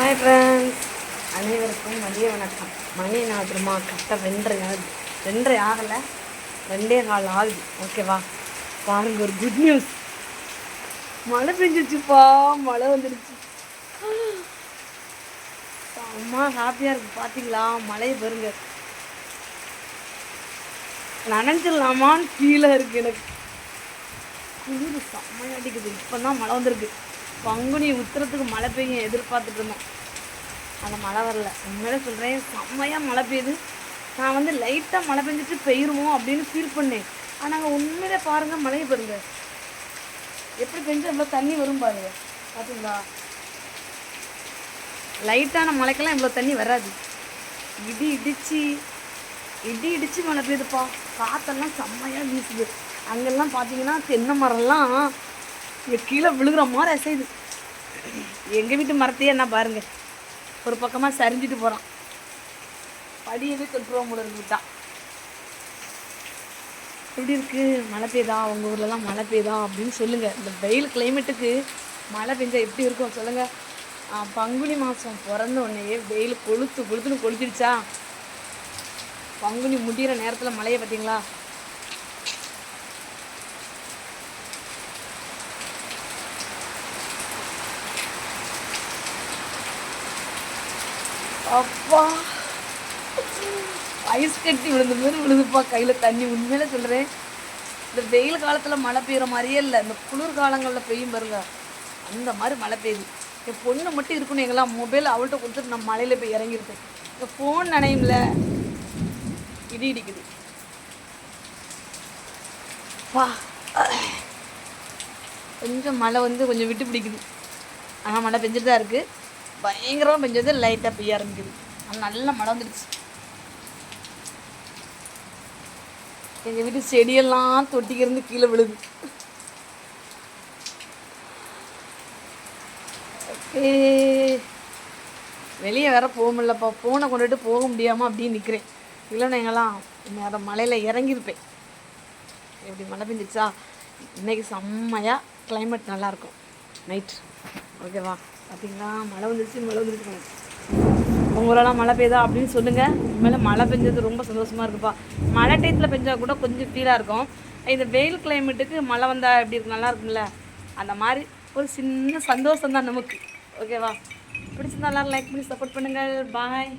Hi friends, அனைவருக்கும் மதிய வணக்கம். மணி நான் திரும்ப கரெக்டாக 2:30 ஆகுது. 2:30 ஆகலை, 2:15 ஆகுது. ஓகேவா, பாருங்க ஒரு குட் நியூஸ். மழை பெஞ்சிருச்சுப்பா, மழை வந்துடுச்சு. அம்மா ஹாப்பியாக இருக்குது. பார்த்தீங்களா மழையை பாருங்க. நனைஞ்சிடலாமான்னு கீழே இருக்குது. எனக்கு குளிர் செம்மையாக அடிக்குது. இப்போ தான் மழை வந்திருக்கு. பங்குனி உத்திரத்துக்கு மழை பெய்யும் எதிர்பார்த்துட்டு இருந்தோம். அந்த மழை வரல. உண்மையிலே சொல்கிறேன், செம்மையாக மழை பெய்யுது. நான் வந்து லைட்டாக மழை பெஞ்சிட்டு பெய்யுமோ அப்படின்னு ஃபீல் பண்ணேன். ஆனால் உண்மையிலே பாருங்கள், மழையை பாருங்க எப்படி பெஞ்சு இவ்வளோ தண்ணி வரும் பாருங்க. பார்த்தீங்களா, லைட்டான மழைக்கெல்லாம் இவ்வளோ தண்ணி வராது. இடி இடிச்சு மழை பெய்யுதுப்பா. காற்றெல்லாம் செம்மையாக வீசுது. அங்கெல்லாம் பார்த்தீங்கன்னா தென்னை மரம்லாம் இங்கே கீழே விழுகிற மாதிரி அசையுது. எங்கள் வீட்டு மரத்தையே என்ன பாருங்கள், ஒரு பக்கமாக சரிஞ்சிட்டு போகிறான். படியவே தொட்டுருவோம் போல இருக்குட்டா. எப்படி இருக்குது மழை பெய்யுதா? உங்கள் ஊர்லலாம் மழை பெய்யுதா அப்படின்னு சொல்லுங்கள். இந்த வெயில் கிளைமேட்டுக்கு மழை பெஞ்சா எப்படி இருக்கும் சொல்லுங்கள். பங்குனி மாதம் பிறந்த உடனே வெயில் கொளுத்துன்னு கொளுத்திடுச்சா. பங்குனி முடிகிற நேரத்தில் மழையை பார்த்தீங்களா. அப்பா, ஐஸ் கட்டி விழுந்த மாதிரி விழுதுப்பா கையில் தண்ணி. உண்மையிலே சொல்கிறேன், இந்த வெயில் காலத்தில் மழை பெய்கிற மாதிரியே இல்லை. இந்த குளிர் காலங்களில் பெய்யும் பாருங்க, அந்த மாதிரி மழை பெய்யுது. என் பொண்ணு மட்டும் இருக்கணும். எங்கெல்லாம் மொபைல் அவள்கிட்ட கொடுத்துட்டு நான் மழையில் போய் இறங்கியிருப்பேன். இந்த ஃபோன் நனையும்ல, இடி இடிக்குது. வா, கொஞ்சம் மழை வந்து கொஞ்சம் விட்டு பிடிக்குது. ஆனால் மழை பெஞ்சிட்டு தான் இருக்குது. பயங்கரமாக பெஞ்சது, லைட்டாக பெய்ய ஆரம்பிக்குது. ஆனால் நல்ல மழை வந்துடுச்சு. எங்கள் வீட்டு செடியெல்லாம் தொட்டிக்கிருந்து கீழே விழுது. ஓகே, வெளியே வேற போக முடியலப்பா. ஃபோனை கொண்டுட்டு போக முடியாமல் அப்படின்னு நிற்கிறேன். இல்லைன்னா எங்கெல்லாம் நேரம் மழையில் இறங்கியிருப்பேன். எப்படி மழை பெஞ்சிச்சா. இன்றைக்கி செம்மையாக கிளைமேட் நல்லாயிருக்கும் நைட். ஓகேவா, பார்த்தீங்களா மழை வந்துருச்சு. உங்களெல்லாம் மழை பெய்யுதா அப்படின்னு சொல்லுங்கள். உண்மையில மழை பெஞ்சது ரொம்ப சந்தோஷமாக இருக்குப்பா. மழை டயத்தில் பெஞ்சால் கூட கொஞ்சம் ஃபீலாக இருக்கும். இந்த வெயில் கிளைமேட்டுக்கு மழை வந்தால் எப்படி இருக்கு, நல்லா இருக்கும்ல. அந்த மாதிரி ஒரு சின்ன சந்தோஷம் தான் நமக்கு. ஓகேவா, பிடிச்சிருந்தா எல்லாரும் லைக் பண்ணி சப்போர்ட் பண்ணுங்கள். பாய்.